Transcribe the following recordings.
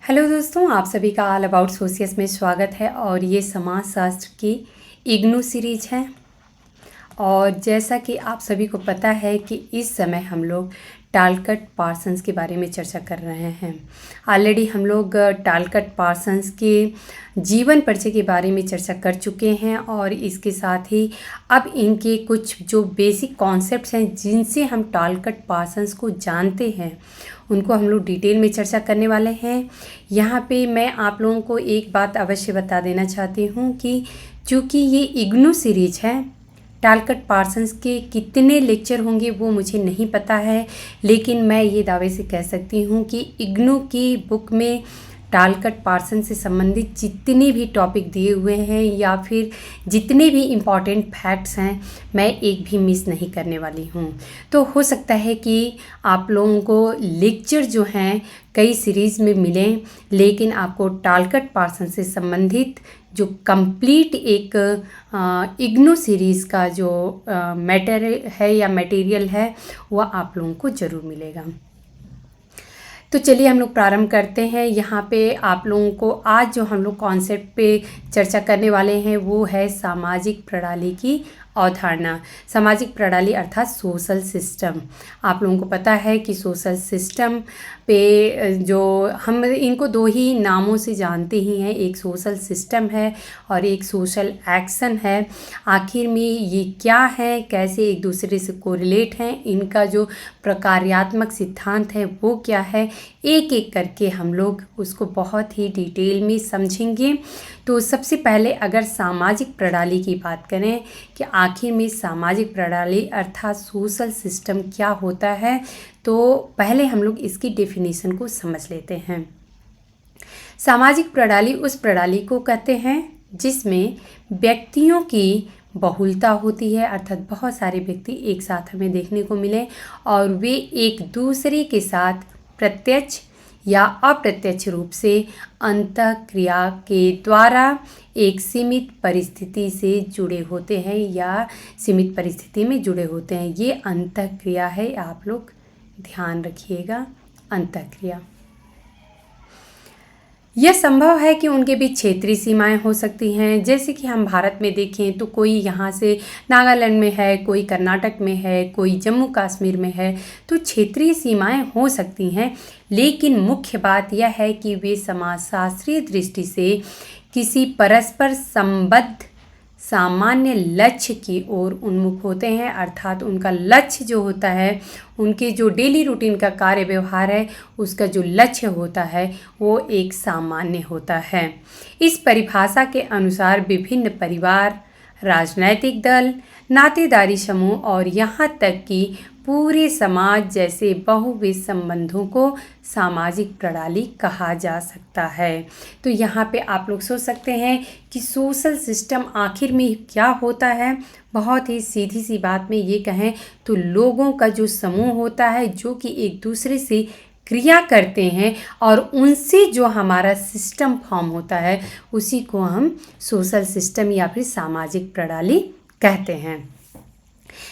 Hello दोस्तों, आप सभी का ऑल अबाउट सोशियस में स्वागत है। और ये समाजशास्त्र की इग्नू सीरीज है। और जैसा कि आप सभी को पता है कि इस समय हम लोग टालकट पार्सन्स के बारे में चर्चा कर रहे हैं। ऑलरेडी हम लोग टालकट पार्सन्स के जीवन परिचय के बारे में चर्चा कर चुके हैं और इसके साथ ही अब इनके कुछ जो बेसिक कॉन्सेप्ट्स हैं जिनसे हम टालकट पार्सन्स को जानते हैं उनको हम लोग डिटेल में चर्चा करने वाले हैं। यहाँ पे मैं आप लोगों को एक बात अवश्य बता देना चाहती हूँ कि चूँकि ये इग्नू सीरीज है, टालकट पार्सन्स के कितने लेक्चर होंगे वो मुझे नहीं पता है, लेकिन मैं ये दावे से कह सकती हूँ कि इग्नू की बुक में टालकट पार्सन से संबंधित जितने भी टॉपिक दिए हुए हैं या फिर जितने भी इम्पॉर्टेंट फैक्ट्स हैं, मैं एक भी मिस नहीं करने वाली हूँ। तो हो सकता है कि आप लोगों को लेक्चर जो हैं कई सीरीज़ में मिलें, लेकिन आपको टालकट पार्सन से संबंधित जो कंप्लीट एक इग्नू सीरीज़ का जो मैटर है या मटेरियल है वह आप लोगों को ज़रूर मिलेगा। तो चलिए हम लोग प्रारंभ करते हैं। यहाँ पे आप लोगों को आज जो हम लोग कॉन्सेप्ट पे चर्चा करने वाले हैं वो है सामाजिक प्रणाली की अवधारणा। सामाजिक प्रणाली अर्थात सोशल सिस्टम। आप लोगों को पता है कि सोशल सिस्टम पे जो हम इनको दो ही नामों से जानते ही हैं, एक सोशल सिस्टम है और एक सोशल एक्शन है। आखिर में ये क्या है, कैसे एक दूसरे से कोरिलेट हैं, इनका जो प्रकार्यात्मक सिद्धांत है वो क्या है, एक एक करके हम लोग उसको बहुत ही डिटेल में समझेंगे। तो सबसे पहले अगर सामाजिक प्रणाली की बात करें कि आखिर में सामाजिक प्रणाली अर्थात सोशल सिस्टम क्या होता है, तो पहले हम लोग इसकी डेफिनेशन को समझ लेते हैं। सामाजिक प्रणाली उस प्रणाली को कहते हैं जिसमें व्यक्तियों की बहुलता होती है, अर्थात बहुत सारे व्यक्ति एक साथ हमें देखने को मिले और वे एक दूसरे के साथ प्रत्यक्ष या अप्रत्यक्ष रूप से अंतःक्रिया के द्वारा एक सीमित परिस्थिति से जुड़े होते हैं या सीमित परिस्थिति में जुड़े होते हैं। ये अंतःक्रिया है, आप लोग ध्यान रखिएगा। अंतःक्रिया यह संभव है कि उनके बीच क्षेत्रीय सीमाएं हो सकती हैं। जैसे कि हम भारत में देखें तो कोई यहाँ से नागालैंड में है, कोई कर्नाटक में है, कोई जम्मू कश्मीर में है, तो क्षेत्रीय सीमाएं हो सकती हैं। लेकिन मुख्य बात यह है कि वे समाजशास्त्रीय दृष्टि से किसी परस्पर संबद्ध सामान्य लक्ष्य की ओर उन्मुख होते हैं, अर्थात उनका लक्ष्य जो होता है, उनके जो डेली रूटीन का कार्य व्यवहार है उसका जो लक्ष्य होता है वो एक सामान्य होता है। इस परिभाषा के अनुसार विभिन्न परिवार, राजनैतिक दल, नातेदारी समूह और यहाँ तक कि पूरे समाज जैसे बहुविध संबंधों को सामाजिक प्रणाली कहा जा सकता है। तो यहाँ पे आप लोग सोच सकते हैं कि सोशल सिस्टम आखिर में क्या होता है। बहुत ही सीधी सी बात में ये कहें तो लोगों का जो समूह होता है जो कि एक दूसरे से क्रिया करते हैं और उनसे जो हमारा सिस्टम फॉर्म होता है उसी को हम सोशल सिस्टम या फिर सामाजिक प्रणाली कहते हैं।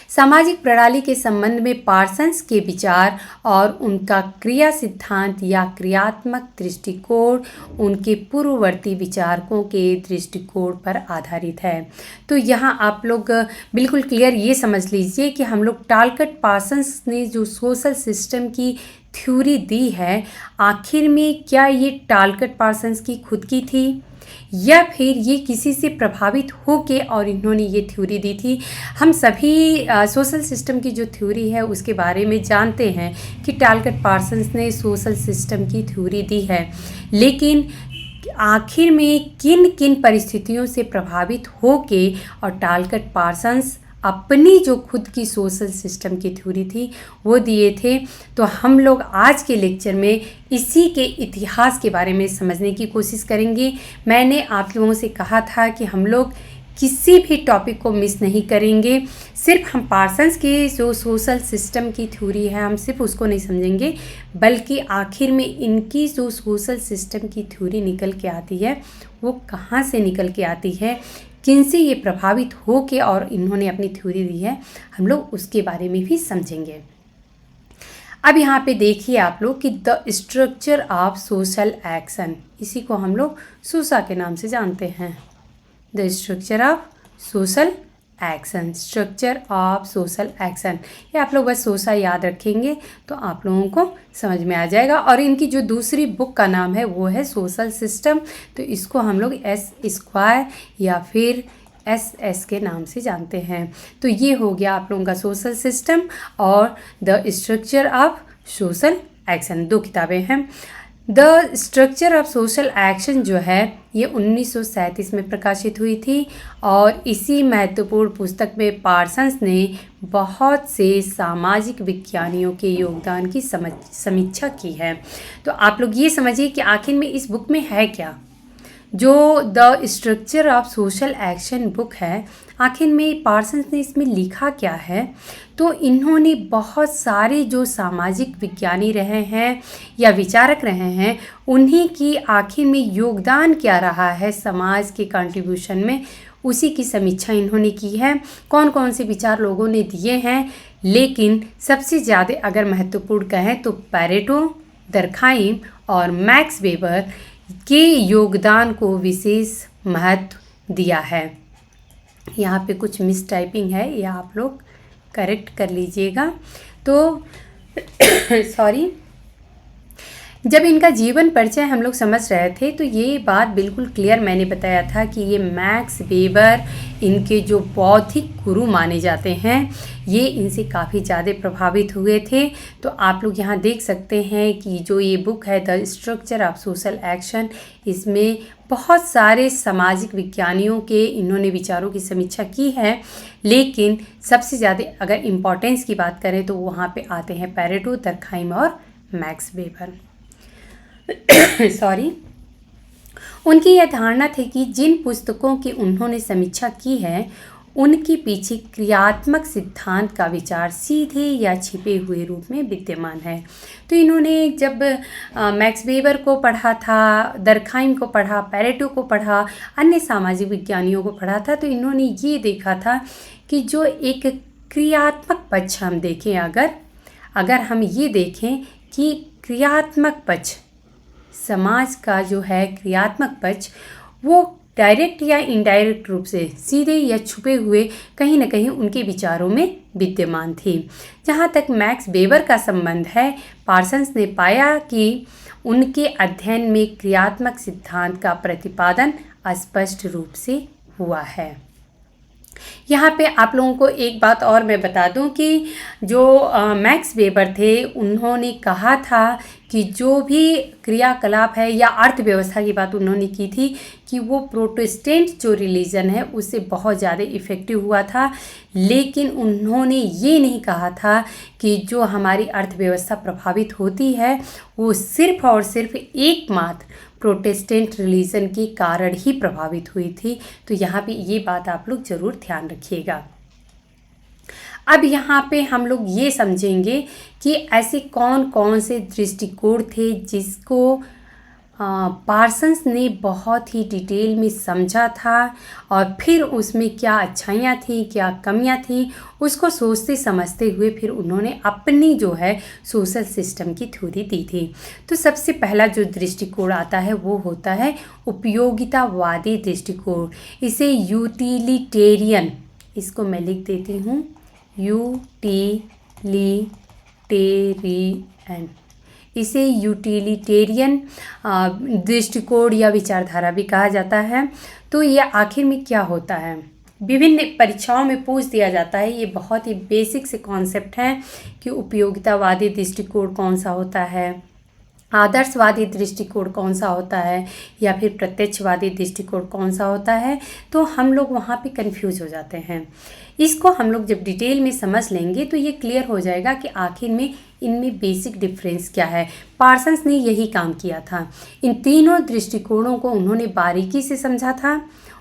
सामाजिक प्रणाली के संबंध में पार्सन्स के विचार और उनका क्रिया सिद्धांत या क्रियात्मक दृष्टिकोण उनके पूर्ववर्ती विचारकों के दृष्टिकोण पर आधारित है। तो यहाँ आप लोग बिल्कुल क्लियर ये समझ लीजिए कि हम लोग टालकट पार्सन्स ने जो सोशल सिस्टम की थ्योरी दी है, आखिर में क्या ये टालकट पार्सन्स की खुद की थी या फिर ये किसी से प्रभावित होके और इन्होंने ये थ्योरी दी थी। हम सभी सोशल सिस्टम की जो थ्योरी है उसके बारे में जानते हैं कि टालकट पार्सन्स ने सोशल सिस्टम की थ्योरी दी है, लेकिन आखिर में किन किन परिस्थितियों से प्रभावित होके और टालकट पार्सन्स अपनी जो खुद की सोशल सिस्टम की थ्योरी थी वो दिए थे। तो हम लोग आज के लेक्चर में इसी के इतिहास के बारे में समझने की कोशिश करेंगे। मैंने आप लोगों से कहा था कि हम लोग किसी भी टॉपिक को मिस नहीं करेंगे, सिर्फ हम पार्सन्स के जो सोशल सिस्टम की थ्योरी है हम सिर्फ उसको नहीं समझेंगे, बल्कि आखिर में इनकी जो सोशल सिस्टम की थ्योरी निकल के आती है वो कहाँ से निकल के आती है, किनसे ये प्रभावित हो के और इन्होंने अपनी थ्योरी दी है, हम लोग उसके बारे में भी समझेंगे। अब यहाँ पे देखिए आप लोग कि the structure of social action, इसी को हम लोग सोसा के नाम से जानते हैं। The structure of social action, structure of social action, ये आप लोग बस सोसा याद रखेंगे तो आप लोगों को समझ में आ जाएगा। और इनकी जो दूसरी बुक का नाम है वो है सोशल सिस्टम, तो इसको हम लोग एस स्क्वायर या फिर एस के नाम से जानते हैं। तो ये हो गया आप लोगों का सोशल सिस्टम और the structure of social action, दो किताबें हैं। The structure of social action जो है ये 1937 में प्रकाशित हुई थी और इसी महत्वपूर्ण पुस्तक में पार्सन्स ने बहुत से सामाजिक विज्ञानियों के योगदान की समीक्षा की है। तो आप लोग ये समझिए कि आखिर में इस बुक में है क्या। जो the structure of social action book है, आखिर में पार्सन्स ने इसमें लिखा क्या है, तो इन्होंने बहुत सारे जो सामाजिक विज्ञानी रहे हैं या विचारक रहे हैं, उन्हीं की आखिर में योगदान क्या रहा है समाज के कंट्रीब्यूशन में, उसी की समीक्षा इन्होंने की है। कौन कौन से विचार लोगों ने दिए हैं, लेकिन सबसे ज़्यादा अगर महत्वपूर्ण कहें तो पैरेटो, दर्खाइम और मैक्स वेबर के योगदान को विशेष महत्व दिया है। यहाँ पे कुछ मिस टाइपिंग है, यह आप लोग करेक्ट कर लीजिएगा। तो सॉरी, जब इनका जीवन परिचय हम लोग समझ रहे थे तो ये बात बिल्कुल क्लियर मैंने बताया था कि ये मैक्स वेबर इनके जो बौद्धिक गुरु माने जाते हैं, ये इनसे काफ़ी ज़्यादा प्रभावित हुए थे। तो आप लोग यहाँ देख सकते हैं कि जो ये बुक है the structure of social action, इसमें बहुत सारे सामाजिक विज्ञानियों के इन्होंने विचारों की समीक्षा की है, लेकिन सबसे ज़्यादा अगर इम्पोर्टेंस की बात करें तो वहाँ पे आते हैं पैरेटो, दर्खाइम और मैक्स वेबर। सॉरी, उनकी यह धारणा थी कि जिन पुस्तकों की उन्होंने समीक्षा की है उनके पीछे क्रियात्मक सिद्धांत का विचार सीधे या छिपे हुए रूप में विद्यमान है। तो इन्होंने जब मैक्स वेबर को पढ़ा था, दर्खाइम को पढ़ा, पैरेटो को पढ़ा, अन्य सामाजिक विज्ञानियों को पढ़ा था, तो इन्होंने ये देखा था कि जो एक क्रियात्मक पक्ष हम देखें, अगर हम ये देखें कि क्रियात्मक पक्ष, समाज का जो है क्रियात्मक पक्ष, वो डायरेक्ट या इनडायरेक्ट रूप से, सीधे या छुपे हुए कहीं ना कहीं उनके विचारों में विद्यमान थी। जहाँ तक मैक्स वेबर का संबंध है, पार्सन्स ने पाया कि उनके अध्ययन में क्रियात्मक सिद्धांत का प्रतिपादन स्पष्ट रूप से हुआ है। यहाँ पे आप लोगों को एक बात और मैं बता दूं कि जो मैक्स वेबर थे, उन्होंने कहा था कि जो भी क्रियाकलाप है या अर्थव्यवस्था की बात उन्होंने की थी कि वो प्रोटेस्टेंट जो रिलीजन है उससे बहुत ज़्यादा इफ़ेक्टिव हुआ था, लेकिन उन्होंने ये नहीं कहा था कि जो हमारी अर्थव्यवस्था प्रभावित होती है वो सिर्फ और सिर्फ एकमात्र प्रोटेस्टेंट रिलीजन के कारण ही प्रभावित हुई थी। तो यहाँ पे ये बात आप लोग ज़रूर ध्यान रखिएगा। अब यहाँ पे हम लोग ये समझेंगे कि ऐसे कौन कौन से दृष्टिकोण थे जिसको पार्सन्स ने बहुत ही डिटेल में समझा था और फिर उसमें क्या अच्छाइयाँ थी, क्या कमियाँ थी, उसको सोचते समझते हुए फिर उन्होंने अपनी जो है सोशल सिस्टम की थ्योरी दी थी। तो सबसे पहला जो दृष्टिकोण आता है वो होता है उपयोगितावादी दृष्टिकोण। इसे यूटिलिटेरियन, इसको मैं लिख देती हूँ, यूटिलिटेरियन, इसे यूटिलिटेरियन दृष्टिकोण या विचारधारा भी कहा जाता है। तो ये आखिर में क्या होता है, विभिन्न परीक्षाओं में पूछ दिया जाता है। ये बहुत ही बेसिक से कॉन्सेप्ट हैं कि उपयोगितावादी दृष्टिकोण कौन सा होता है, आदर्शवादी दृष्टिकोण कौन सा होता है, या फिर प्रत्यक्षवादी दृष्टिकोण कौन सा होता है। तो हम लोग वहाँ पे कंफ्यूज हो जाते हैं। इसको हम लोग जब डिटेल में समझ लेंगे तो ये क्लियर हो जाएगा कि आखिर में इनमें बेसिक डिफरेंस क्या है। पार्सन्स ने यही काम किया था, इन तीनों दृष्टिकोणों को उन्होंने बारीकी से समझा था,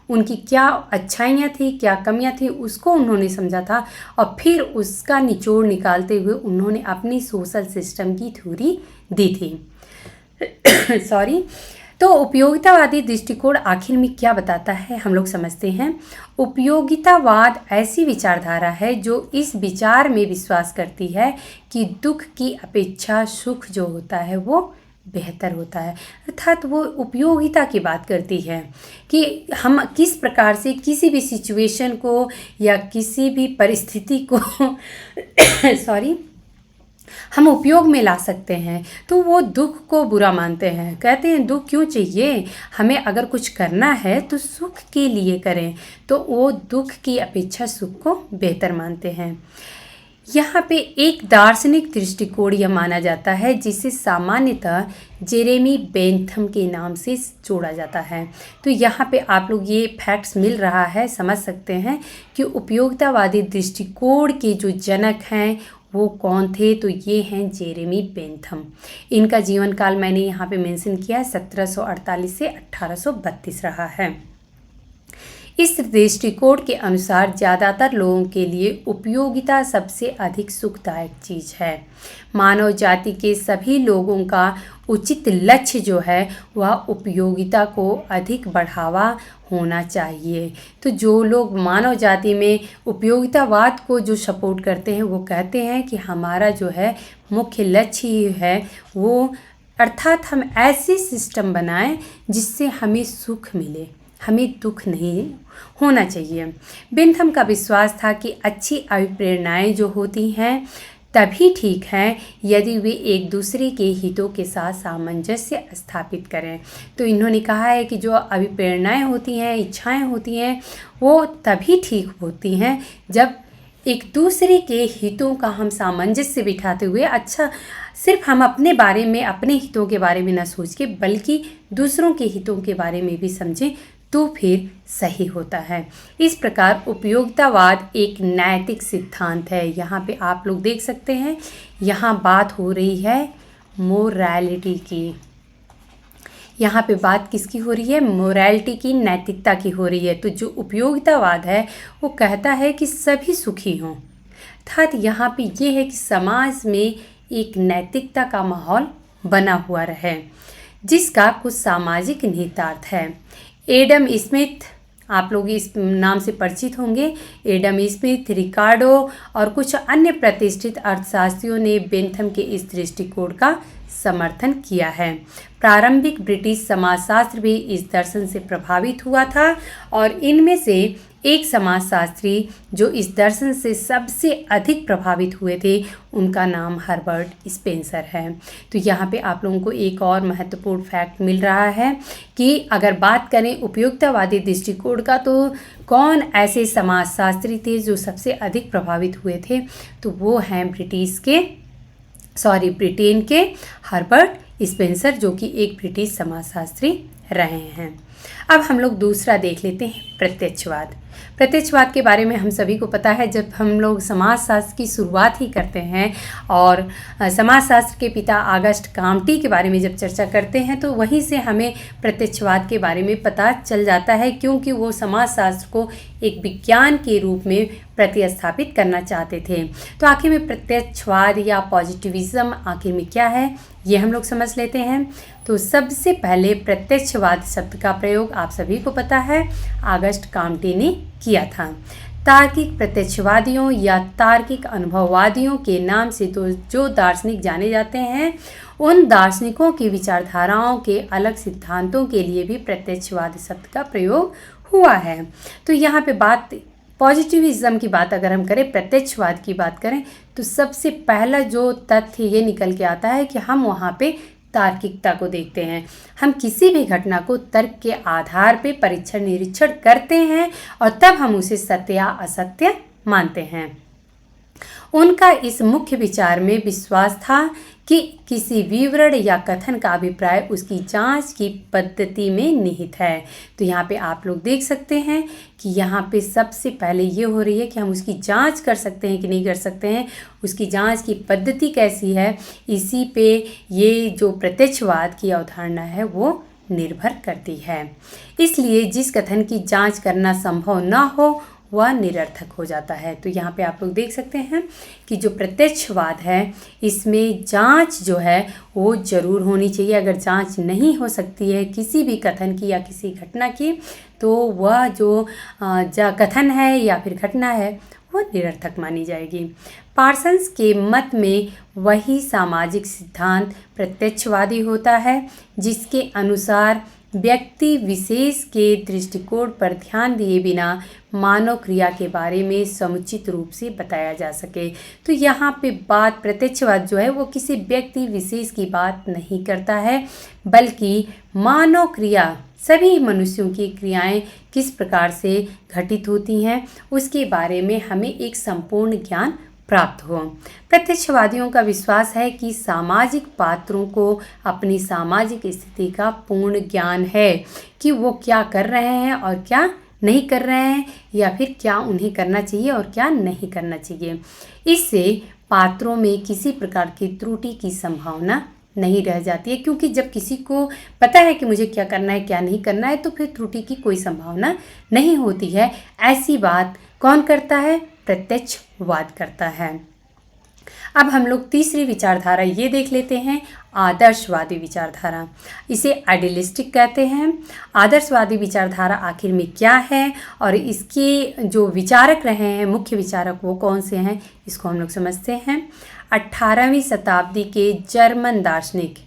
उनकी क्या अच्छाइयाँ थी, क्या कमियाँ थी, उसको उन्होंने समझा था और फिर उसका निचोड़ निकालते हुए उन्होंने अपनी सोशल सिस्टम की थ्योरी दी थी। सॉरी। तो उपयोगितावादी दृष्टिकोण आखिर में क्या बताता है, हम लोग समझते हैं। उपयोगितावाद ऐसी विचारधारा है जो इस विचार में विश्वास करती है कि दुख की अपेक्षा सुख जो होता है वो बेहतर होता है। अर्थात वो उपयोगिता की बात करती है कि हम किस प्रकार से किसी भी सिचुएशन को या किसी भी परिस्थिति को हम उपयोग में ला सकते हैं। तो वो दुख को बुरा मानते हैं, कहते हैं दुख क्यों चाहिए, हमें अगर कुछ करना है तो सुख के लिए करें। तो वो दुख की अपेक्षा सुख को बेहतर मानते हैं। यहाँ पे एक दार्शनिक दृष्टिकोण यह माना जाता है जिसे सामान्यतः जेरेमी बेंथम के नाम से जोड़ा जाता है। तो यहाँ पे आप लोग ये फैक्ट्स मिल रहा है, समझ सकते हैं कि उपयोगितावादी दृष्टिकोण के जो जनक हैं वो कौन थे। तो ये हैं जेरेमी बेंथम। इनका जीवन काल मैंने यहाँ पे मेंशन किया है, 1748 से 1832 रहा है। इस दृष्टिकोण के अनुसार ज़्यादातर लोगों के लिए उपयोगिता सबसे अधिक सुखदायक चीज़ है। मानव जाति के सभी लोगों का उचित लक्ष्य जो है वह उपयोगिता को अधिक बढ़ावा होना चाहिए। तो जो लोग मानव जाति में उपयोगितावाद को जो सपोर्ट करते हैं वो कहते हैं कि हमारा जो है मुख्य लक्ष्य ही है वो, अर्थात हम ऐसे सिस्टम बनाएं जिससे हमें सुख मिले, हमें दुख नहीं होना चाहिए। बेंथम का विश्वास था कि अच्छी अभिप्रेरणाएं जो होती हैं तभी ठीक हैं यदि वे एक दूसरे के हितों के साथ सामंजस्य स्थापित करें। तो इन्होंने कहा है कि जो अभिप्रेरणाएं होती हैं, इच्छाएं होती हैं, वो तभी ठीक होती हैं जब एक दूसरे के हितों का हम सामंजस्य बिठाते हुए, अच्छा सिर्फ हम अपने बारे में, अपने हितों के बारे में न सोच के बल्कि दूसरों के हितों के बारे में भी समझें तो फिर सही होता है। इस प्रकार उपयोगितावाद एक नैतिक सिद्धांत है। यहाँ पे आप लोग देख सकते हैं, यहाँ बात हो रही है मोरालिटी की। यहाँ पे बात किसकी हो रही है? मोरालिटी की, नैतिकता की हो रही है। तो जो उपयोगितावाद है वो कहता है कि सभी सुखी हों। अर्थात यहाँ पे ये है कि समाज में एक नैतिकता का माहौल बना हुआ रहे जिसका कुछ सामाजिक निहितार्थ है। एडम स्मिथ, आप लोग इस नाम से परिचित होंगे। एडम स्मिथ, रिकार्डो और कुछ अन्य प्रतिष्ठित अर्थशास्त्रियों ने बेंथम के इस दृष्टिकोण का समर्थन किया है। प्रारंभिक ब्रिटिश समाजशास्त्र भी इस दर्शन से प्रभावित हुआ था और इनमें से एक समाजशास्त्री जो इस दर्शन से सबसे अधिक प्रभावित हुए थे उनका नाम हर्बर्ट स्पेंसर है। तो यहाँ पे आप लोगों को एक और महत्वपूर्ण फैक्ट मिल रहा है कि अगर बात करें उपयोगितावादी दृष्टिकोण का तो कौन ऐसे समाजशास्त्री थे जो सबसे अधिक प्रभावित हुए थे, तो वो हैं ब्रिटेन के हर्बर्ट स्पेंसर जो कि एक ब्रिटिश समाजशास्त्री रहे हैं। अब हम लोग दूसरा देख लेते हैं प्रत्यक्षवाद। प्रत्यक्षवाद के बारे में हम सभी को पता है। जब हम लोग समाजशास्त्र की शुरुआत ही करते हैं और समाजशास्त्र के पिता ऑगस्ट कॉम्टे के बारे में जब चर्चा करते हैं तो वहीं से हमें प्रत्यक्षवाद के बारे में पता चल जाता है, क्योंकि वो समाजशास्त्र को एक विज्ञान के रूप में प्रतिस्थापित करना चाहते थे। तो आखिर में प्रत्यक्षवाद या पॉजिटिविज्म आखिर में क्या है ये हम लोग समझ लेते हैं। तो सबसे पहले प्रत्यक्षवाद शब्द का प्रयोग आप सभी को पता है ऑगस्ट कॉम्टे ने किया था। तार्किक प्रत्यक्षवादियों या तार्किक अनुभववादियों के नाम से तो जो दार्शनिक जाने जाते हैं उन दार्शनिकों की विचारधाराओं के अलग सिद्धांतों के लिए भी प्रत्यक्षवाद शब्द का प्रयोग हुआ है। तो यहाँ पे बात पॉजिटिविज्म की बात अगर हम करें, प्रत्यक्षवाद की बात करें तो सबसे पहला जो तथ्य ये निकल के आता है कि हम वहाँ पे तार्किकता को देखते हैं। हम किसी भी घटना को तर्क के आधार पे परीक्षण निरीक्षण करते हैं और तब हम उसे सत्य या असत्य मानते हैं। उनका इस मुख्य विचार में विश्वास था कि किसी विवरण या कथन का अभिप्राय उसकी जांच की पद्धति में निहित है। तो यहाँ पे आप लोग देख सकते हैं कि यहाँ पे सबसे पहले ये हो रही है कि हम उसकी जांच कर सकते हैं कि नहीं कर सकते हैं, उसकी जांच की पद्धति कैसी है, इसी पे ये जो प्रत्यक्षवाद की अवधारणा है वो निर्भर करती है। इसलिए जिस कथन की जांच करना संभव न हो वह निरर्थक हो जाता है। तो यहाँ पे आप लोग देख सकते हैं कि जो प्रत्यक्षवाद है इसमें जांच जो है वो ज़रूर होनी चाहिए। अगर जांच नहीं हो सकती है किसी भी कथन की या किसी घटना की, तो वह जो कथन है या फिर घटना है वो निरर्थक मानी जाएगी। पार्सन्स के मत में वही सामाजिक सिद्धांत प्रत्यक्षवादी होता है जिसके अनुसार व्यक्ति विशेष के दृष्टिकोण पर ध्यान दिए बिना मानव क्रिया के बारे में समुचित रूप से बताया जा सके। तो यहाँ पे बात प्रत्यक्षवाद जो है वो किसी व्यक्ति विशेष की बात नहीं करता है, बल्कि मानव क्रिया, सभी मनुष्यों की क्रियाएं किस प्रकार से घटित होती हैं उसके बारे में हमें एक संपूर्ण ज्ञान प्राप्त हो। प्रत्यक्षवादियों का विश्वास है कि सामाजिक पात्रों को अपनी सामाजिक स्थिति का पूर्ण ज्ञान है कि वो क्या कर रहे हैं और क्या नहीं कर रहे हैं, या फिर क्या उन्हें करना चाहिए और क्या नहीं करना चाहिए। इससे पात्रों में किसी प्रकार की त्रुटि की संभावना नहीं रह जाती है, क्योंकि जब किसी को पता है कि मुझे क्या करना है क्या नहीं करना है तो फिर त्रुटि की कोई संभावना नहीं होती है। ऐसी बात कौन करता है? प्रत्यक्षवाद करता है। अब हम लोग तीसरी विचारधारा ये देख लेते हैं, आदर्शवादी विचारधारा। इसे आइडियलिस्टिक कहते हैं। आदर्शवादी विचारधारा आखिर में क्या है और इसके जो विचारक रहे हैं, मुख्य विचारक वो कौन से हैं, इसको हम लोग समझते हैं। 18वीं शताब्दी के जर्मन दार्शनिक,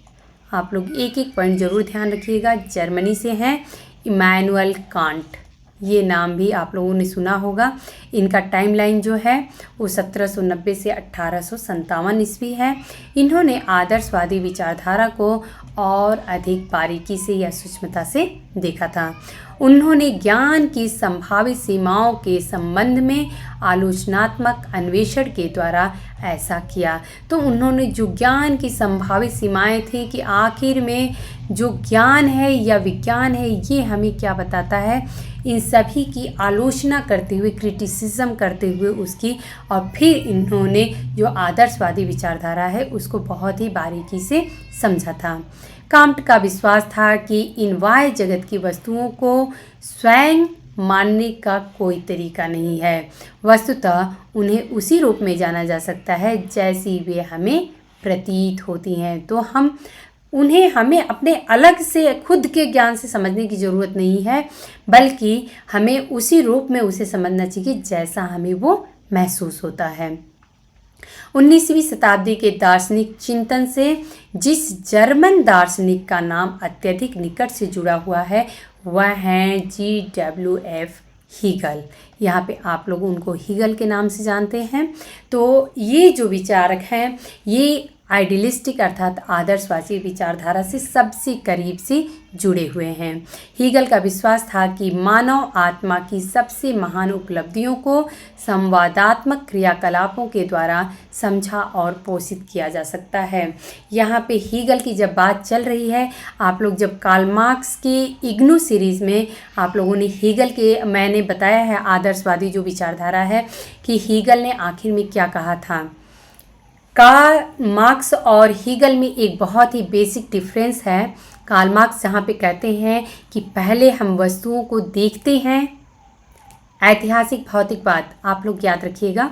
आप लोग एक एक पॉइंट जरूर ध्यान रखिएगा, जर्मनी से हैं, इमैनुअल कांट। ये नाम भी आप लोगों ने सुना होगा। इनका टाइमलाइन जो है वो 1790 से 1857 ईस्वी है। इन्होंने आदर्शवादी विचारधारा को और अधिक बारीकी से या सूक्ष्मता से देखा था। उन्होंने ज्ञान की संभावित सीमाओं के संबंध में आलोचनात्मक अन्वेषण के द्वारा ऐसा किया। तो उन्होंने जो ज्ञान की संभावित सीमाएं थी कि आखिर में जो ज्ञान है या विज्ञान है ये हमें क्या बताता है, इन सभी की आलोचना करते हुए, क्रिटिसिज्म करते हुए उसकी, और फिर इन्होंने जो आदर्शवादी विचारधारा है उसको बहुत ही बारीकी से समझा था। कांट का विश्वास था कि इन बाह्य जगत की वस्तुओं को स्वयं मानने का कोई तरीका नहीं है, वस्तुतः उन्हें उसी रूप में जाना जा सकता है जैसी वे हमें प्रतीत होती हैं। तो हमें अपने अलग से खुद के ज्ञान से समझने की ज़रूरत नहीं है, बल्कि हमें उसी रूप में उसे समझना चाहिए जैसा हमें वो महसूस होता है। 19वीं शताब्दी के दार्शनिक चिंतन से जिस जर्मन दार्शनिक का नाम अत्यधिक निकट से जुड़ा हुआ है वह हैं GWF हीगल। यहाँ पे आप लोग उनको हीगल के नाम से जानते हैं। तो ये जो विचारक हैं ये आइडियलिस्टिक अर्थात आदर्शवादी विचारधारा से सबसे करीब से जुड़े हुए हैं। हीगल का विश्वास था कि मानव आत्मा की सबसे महान उपलब्धियों को संवादात्मक क्रियाकलापों के द्वारा समझा और पोषित किया जा सकता है। यहाँ पे हीगल की जब बात चल रही है, आप लोग जब कार्ल मार्क्स के इग्नू सीरीज़ में आप लोगों ने हीगल के, मैंने बताया है आदर्शवादी जो विचारधारा है कि हीगल ने आखिर में क्या कहा था। कार्ल मार्क्स और हीगल में एक बहुत ही बेसिक डिफरेंस है। कार्ल मार्क्स जहाँ पे कहते हैं कि पहले हम वस्तुओं को देखते हैं, ऐतिहासिक भौतिकवाद, आप लोग याद रखिएगा,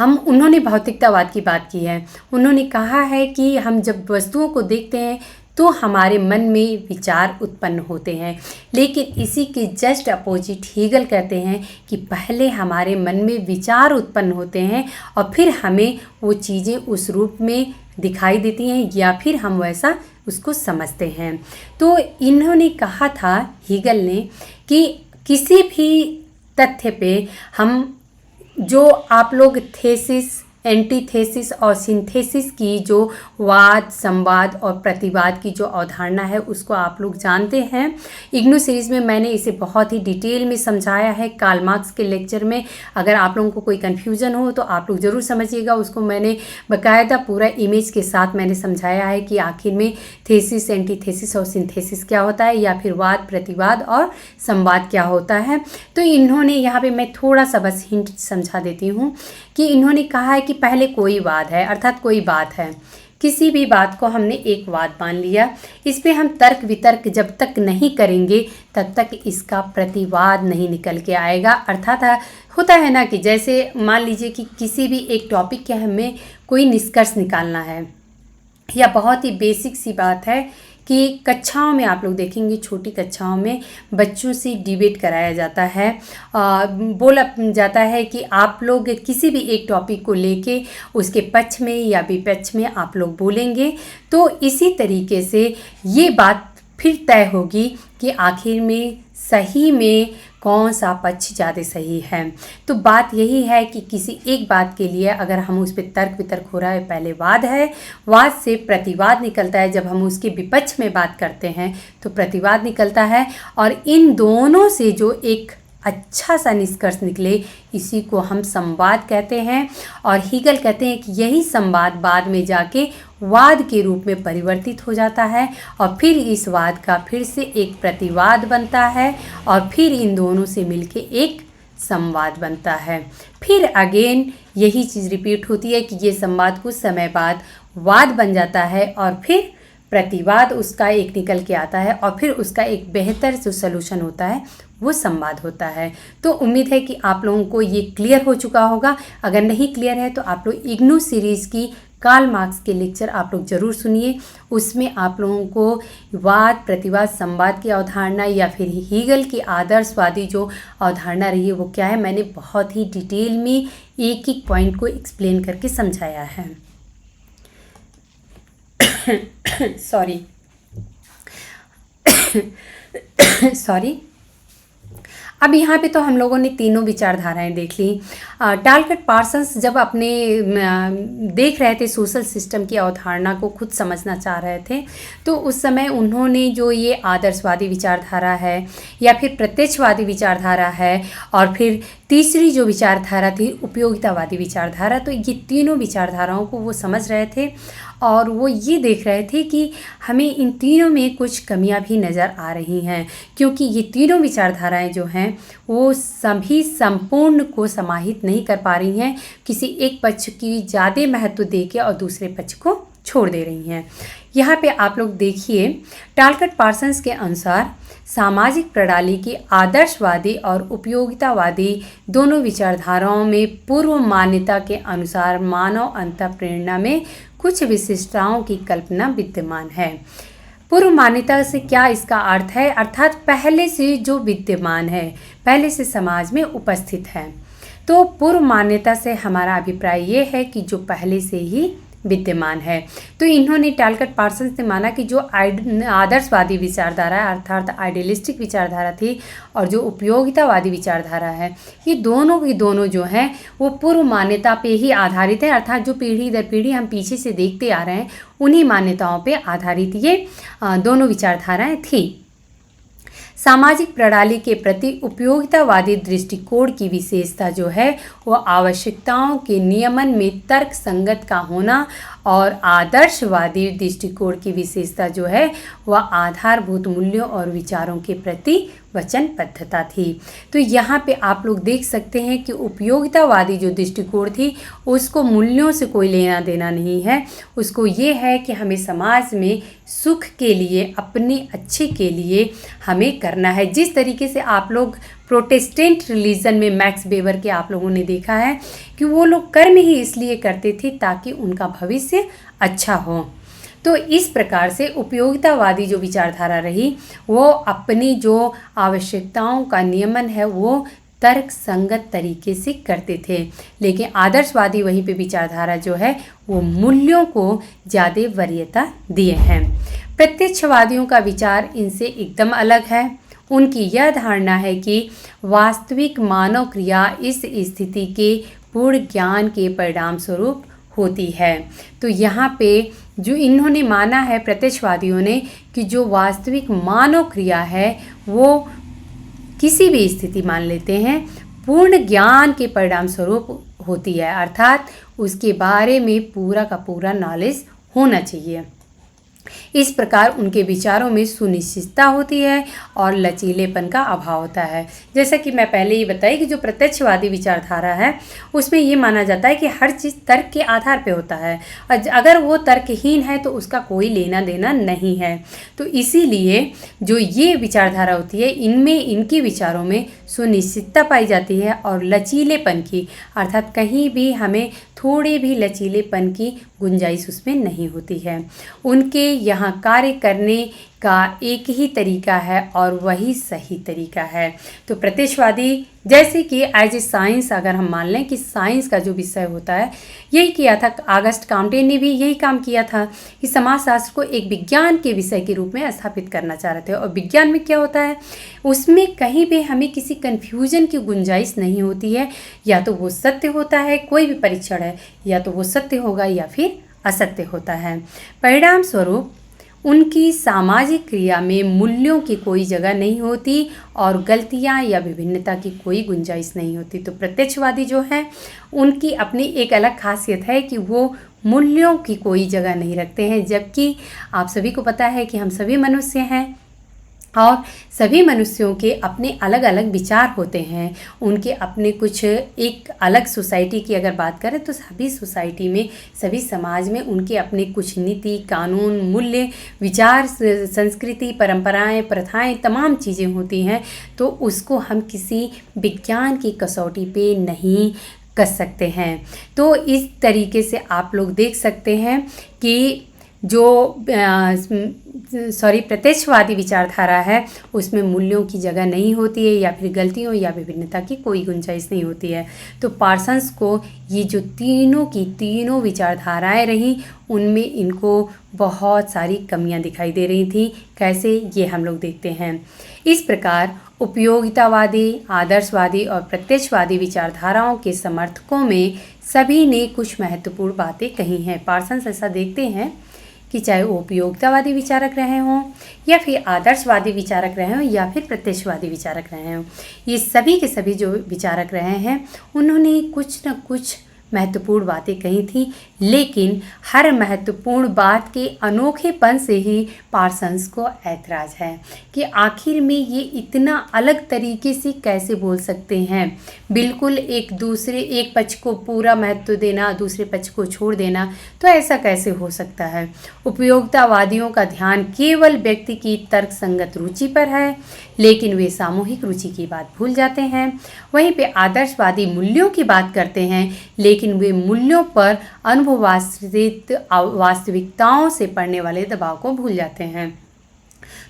उन्होंने भौतिकतावाद की बात की है। उन्होंने कहा है कि हम जब वस्तुओं को देखते हैं तो हमारे मन में विचार उत्पन्न होते हैं, लेकिन इसी के जस्ट अपोजिट हीगल कहते हैं कि पहले हमारे मन में विचार उत्पन्न होते हैं और फिर हमें वो चीज़ें उस रूप में दिखाई देती हैं या फिर हम वैसा उसको समझते हैं। तो इन्होंने कहा था, हीगल ने, कि किसी भी तथ्य पे हम जो आप लोग थेसिस, एंटीथेसिस और सिंथेसिस की जो वाद, संवाद और प्रतिवाद की जो अवधारणा है उसको आप लोग जानते हैं। इग्नू सीरीज़ में मैंने इसे बहुत ही डिटेल में समझाया है कार्ल मार्क्स के लेक्चर में। अगर आप लोगों को कोई कन्फ्यूज़न हो तो आप लोग ज़रूर समझिएगा, उसको मैंने बाकायदा पूरा इमेज के साथ मैंने समझाया है कि आखिर में थेसिस, एंटीथेसिस और सिंथेसिस क्या होता है, या फिर वाद, प्रतिवाद और संवाद क्या होता है। तो इन्होंने यहाँ पे मैं थोड़ा सा बस हिंट समझा देती हूँ कि इन्होंने कहा है कि पहले कोई वाद है, अर्थात कोई बात है किसी भी बात को हमने एक वाद मान लिया, इस पे हम तर्क वितर्क जब तक नहीं करेंगे तब तक इसका प्रतिवाद नहीं निकल के आएगा। अर्थात होता है ना कि जैसे मान लीजिए कि किसी भी एक टॉपिक के हमें कोई निष्कर्ष निकालना है, या बहुत ही बेसिक सी बात है कि कक्षाओं में आप लोग देखेंगे, छोटी कक्षाओं में बच्चों से डिबेट कराया जाता है, बोला जाता है कि आप लोग किसी भी एक टॉपिक को लेके उसके पक्ष में या विपक्ष में आप लोग बोलेंगे, तो इसी तरीके से ये बात फिर तय होगी कि आखिर में सही में कौन सा पक्ष ज़्यादा सही है। तो बात यही है कि किसी एक बात के लिए अगर हम उस पर तर्क वितर्क हो रहा है, पहले वाद है, वाद से प्रतिवाद निकलता है, जब हम उसके विपक्ष में बात करते हैं तो प्रतिवाद निकलता है, और इन दोनों से जो एक अच्छा सा निष्कर्ष निकले इसी को हम संवाद कहते हैं। और हीगल कहते हैं कि यही संवाद बाद में जाके वाद के रूप में परिवर्तित हो जाता है, और फिर इस वाद का फिर से एक प्रतिवाद बनता है, और फिर इन दोनों से मिलके एक संवाद बनता है। फिर अगेन यही चीज़ रिपीट होती है कि ये संवाद कुछ समय बाद वाद बन जाता है, और फिर प्रतिवाद उसका एक निकल के आता है, और फिर उसका एक बेहतर जो सलूशन होता है वो संवाद होता है। तो उम्मीद है कि आप लोगों को ये क्लियर हो चुका होगा। अगर नहीं क्लियर है तो आप लोग इग्नू सीरीज़ की कार्ल मार्क्स के लेक्चर आप लोग ज़रूर सुनिए। उसमें आप लोगों को वाद प्रतिवाद संवाद की अवधारणा या फिर हीगल की आदर्शवादी जो अवधारणा रही है वो क्या है, मैंने बहुत ही डिटेल में एक एक पॉइंट को एक्सप्लेन करके समझाया है। सॉरी। अब यहाँ पे तो हम लोगों ने तीनों विचारधाराएं देख ली। टालकट पार्सन्स जब अपने देख रहे थे सोशल सिस्टम की अवधारणा को खुद समझना चाह रहे थे, तो उस समय उन्होंने जो ये आदर्शवादी विचारधारा है या फिर प्रत्यक्षवादी विचारधारा है, और फिर तीसरी जो विचारधारा थी उपयोगितावादी विचारधारा, तो ये तीनों विचारधाराओं को वो समझ रहे थे, और वो ये देख रहे थे कि हमें इन तीनों में कुछ कमियां भी नज़र आ रही हैं, क्योंकि ये तीनों विचारधाराएं जो हैं वो सभी संपूर्ण को समाहित नहीं कर पा रही हैं, किसी एक पक्ष की ज़्यादा महत्व देके और दूसरे पक्ष को छोड़ दे रही हैं। यहाँ पे आप लोग देखिए, टालकट पार्सन्स के अनुसार सामाजिक प्रणाली की आदर्शवादी और उपयोगितावादी दोनों विचारधाराओं में पूर्व मान्यता के अनुसार मानव अंतःप्रेरणा में कुछ विशिष्टताओं की कल्पना विद्यमान है। पूर्व मान्यता से क्या इसका अर्थ है, अर्थात पहले से जो विद्यमान है, पहले से समाज में उपस्थित है। तो पूर्व मान्यता से हमारा अभिप्राय ये है कि जो पहले से ही विद्यमान है। तो इन्होंने टालकट पार्सन्स ने माना कि जो आदर्शवादी विचारधारा अर्थात आइडियलिस्टिक विचारधारा थी और जो उपयोगितावादी विचारधारा है, ये दोनों की दोनों जो हैं वो पूर्व मान्यता पे ही आधारित है, अर्थात जो पीढ़ी दर पीढ़ी हम पीछे से देखते आ रहे हैं उन्हीं मान्यताओं पे आधारित ये दोनों विचारधाराएं थी। सामाजिक प्रणाली के प्रति उपयोगितावादी दृष्टिकोण की विशेषता जो है वो आवश्यकताओं के नियमन में तर्क संगत का होना, और आदर्शवादी दृष्टिकोण की विशेषता जो है वह आधारभूत मूल्यों और विचारों के प्रति वचनबद्धता थी। तो यहाँ पे आप लोग देख सकते हैं कि उपयोगितावादी जो दृष्टिकोण थी उसको मूल्यों से कोई लेना देना नहीं है, उसको ये है कि हमें समाज में सुख के लिए, अपने अच्छे के लिए हमें करना है। जिस तरीके से आप लोग प्रोटेस्टेंट रिलीजन में मैक्स वेबर के आप लोगों ने देखा है कि वो लोग कर्म ही इसलिए करते थे ताकि उनका भविष्य अच्छा हो। तो इस प्रकार से उपयोगितावादी जो विचारधारा रही वो अपनी जो आवश्यकताओं का नियमन है वो तर्क संगत तरीके से करते थे, लेकिन आदर्शवादी वहीं पे विचारधारा जो है वो मूल्यों को ज़्यादा वरीयता दिए हैं। प्रत्यक्षवादियों का विचार इनसे एकदम अलग है। उनकी यह धारणा है कि वास्तविक मानव क्रिया इस स्थिति के पूर्ण ज्ञान के परिणाम स्वरूप होती है। तो यहाँ पे जो इन्होंने माना है प्रत्यक्षवादियों ने कि जो वास्तविक मानव क्रिया है वो किसी भी स्थिति मान लेते हैं पूर्ण ज्ञान के परिणाम स्वरूप होती है, अर्थात उसके बारे में पूरा का पूरा नॉलेज होना चाहिए। इस प्रकार उनके विचारों में सुनिश्चितता होती है और लचीलेपन का अभाव होता है। जैसा कि मैं पहले ही बताई कि जो प्रत्यक्षवादी विचारधारा है उसमें ये माना जाता है कि हर चीज़ तर्क के आधार पे होता है और अगर वो तर्कहीन है तो उसका कोई लेना देना नहीं है। तो इसीलिए जो ये विचारधारा होती है इनमें इनके विचारों में सुनिश्चितता पाई जाती है और लचीलेपन की, अर्थात कहीं भी हमें थोड़े भी लचीलेपन की गुंजाइश उसमें नहीं होती है। उनके यहाँ कार्य करने का एक ही तरीका है और वही सही तरीका है। तो प्रत्यक्षवादी जैसे कि एज ए साइंस अगर हम मान लें कि साइंस का जो विषय होता है यही किया था, ऑगस्ट कॉम्टे ने भी यही काम किया था कि समाजशास्त्र को एक विज्ञान के विषय के रूप में स्थापित करना चाह रहे थे। और विज्ञान में क्या होता है, उसमें कहीं भी हमें किसी कन्फ्यूजन की गुंजाइश नहीं होती है। या तो वो सत्य होता है, कोई भी परीक्षण है, या तो वो सत्य होगा या फिर असत्य होता है। परिणाम स्वरूप उनकी सामाजिक क्रिया में मूल्यों की कोई जगह नहीं होती और गलतियां या विभिन्नता की कोई गुंजाइश नहीं होती। तो प्रत्यक्षवादी जो हैं उनकी अपनी एक अलग खासियत है कि वो मूल्यों की कोई जगह नहीं रखते हैं, जबकि आप सभी को पता है कि हम सभी मनुष्य हैं और सभी मनुष्यों के अपने अलग अलग विचार होते हैं, उनके अपने कुछ एक अलग सोसाइटी की अगर बात करें तो सभी सोसाइटी में, सभी समाज में उनके अपने कुछ नीति, कानून, मूल्य, विचार, संस्कृति, परंपराएं, प्रथाएं, तमाम चीज़ें होती हैं। तो उसको हम किसी विज्ञान की कसौटी पे नहीं कर सकते हैं। तो इस तरीके से आप लोग देख सकते हैं कि जो प्रत्यक्षवादी विचारधारा है उसमें मूल्यों की जगह नहीं होती है या फिर गलतियों या विभिन्नता की कोई गुंजाइश नहीं होती है। तो पार्सन्स को ये जो तीनों की तीनों विचारधाराएं रहीं उनमें इनको बहुत सारी कमियां दिखाई दे रही थी। कैसे, ये हम लोग देखते हैं। इस प्रकार उपयोगितावादी, आदर्शवादी और प्रत्यक्षवादी विचारधाराओं के समर्थकों में सभी ने कुछ महत्वपूर्ण बातें कही हैं। पार्सन्स ऐसा देखते हैं कि चाहे वो उपयोगितावादी विचारक रहे हों या फिर आदर्शवादी विचारक रहे हों या फिर प्रत्यक्षवादी विचारक रहे हों, ये सभी के सभी जो विचारक रहे हैं उन्होंने कुछ न कुछ महत्वपूर्ण बातें कही थी। लेकिन हर महत्वपूर्ण बात के अनोखेपन से ही पार्सन्स को ऐतराज़ है कि आखिर में ये इतना अलग तरीके से कैसे बोल सकते हैं। बिल्कुल एक पक्ष को पूरा महत्व देना, दूसरे पक्ष को छोड़ देना, तो ऐसा कैसे हो सकता है। उपयोगितावादियों का ध्यान केवल व्यक्ति की तर्कसंगत रुचि पर है, लेकिन वे सामूहिक रुचि की बात भूल जाते हैं। वहीं पे आदर्शवादी मूल्यों की बात करते हैं, लेकिन वे मूल्यों पर अनुभवाश्रित वास्तविकताओं से पड़ने वाले दबाव को भूल जाते हैं।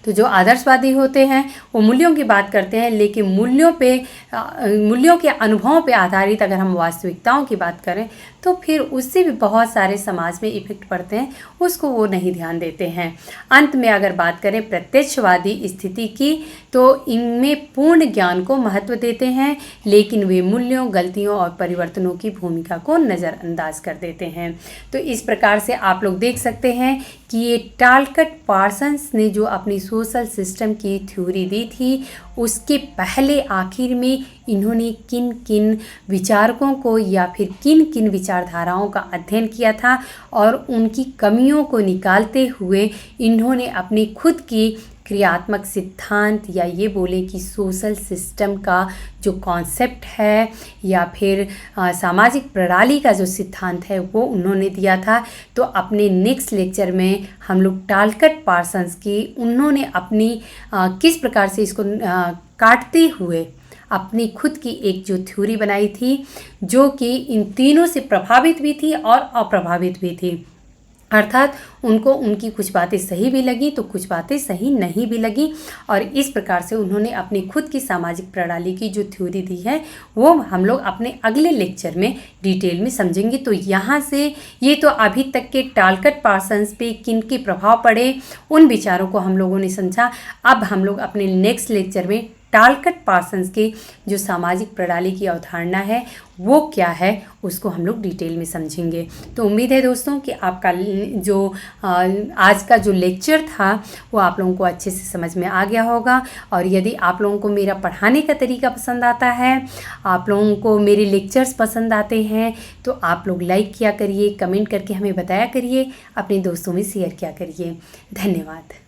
तो जो आदर्शवादी होते हैं वो मूल्यों की बात करते हैं, लेकिन मूल्यों के अनुभवों पे आधारित अगर हम वास्तविकताओं की बात करें तो फिर उससे भी बहुत सारे समाज में इफेक्ट पड़ते हैं, उसको वो नहीं ध्यान देते हैं। अंत में अगर बात करें प्रत्यक्षवादी स्थिति की तो इनमें पूर्ण ज्ञान को महत्व देते हैं, लेकिन वे मूल्यों, गलतियों और परिवर्तनों की भूमिका को नज़रअंदाज कर देते हैं। तो इस प्रकार से आप लोग देख सकते हैं कि ये टालकट पार्सन्स ने जो अपनी सोशल सिस्टम की थ्योरी दी थी उसके पहले आखिर में इन्होंने किन किन विचारकों को या फिर किन किन विचारधाराओं का अध्ययन किया था और उनकी कमियों को निकालते हुए इन्होंने अपनी खुद की क्रियात्मक सिद्धांत या ये बोले कि सोशल सिस्टम का जो कॉन्सेप्ट है या फिर सामाजिक प्रणाली का जो सिद्धांत है वो उन्होंने दिया था। तो अपने नेक्स्ट लेक्चर में हम लोग टालकट पार्सन्स की उन्होंने अपनी किस प्रकार से इसको काटते हुए अपनी खुद की एक जो थ्योरी बनाई थी जो कि इन तीनों से प्रभावित भी थी और अप्रभावित भी थी। अर्थात उनको उनकी कुछ बातें सही भी लगी तो कुछ बातें सही नहीं भी लगी, और इस प्रकार से उन्होंने अपनी खुद की सामाजिक प्रणाली की जो थ्योरी दी है वो हम लोग अपने अगले लेक्चर में डिटेल में समझेंगे। तो यहाँ से ये तो अभी तक के टालकट पार्सन्स पे किन के प्रभाव पड़े उन विचारों को हम लोगों ने समझा। अब हम लोग अपने नेक्स्ट लेक्चर में टालकट पार्सन्स के जो सामाजिक प्रणाली की अवधारणा है वो क्या है उसको हम लोग डिटेल में समझेंगे। तो उम्मीद है दोस्तों कि आपका जो आज का जो लेक्चर था वो आप लोगों को अच्छे से समझ में आ गया होगा। और यदि आप लोगों को मेरा पढ़ाने का तरीका पसंद आता है, आप लोगों को मेरे लेक्चर्स पसंद आते हैं, तो आप लोग लाइक किया करिए, कमेंट करके हमें बताया करिए, अपने दोस्तों में शेयर किया करिए। धन्यवाद।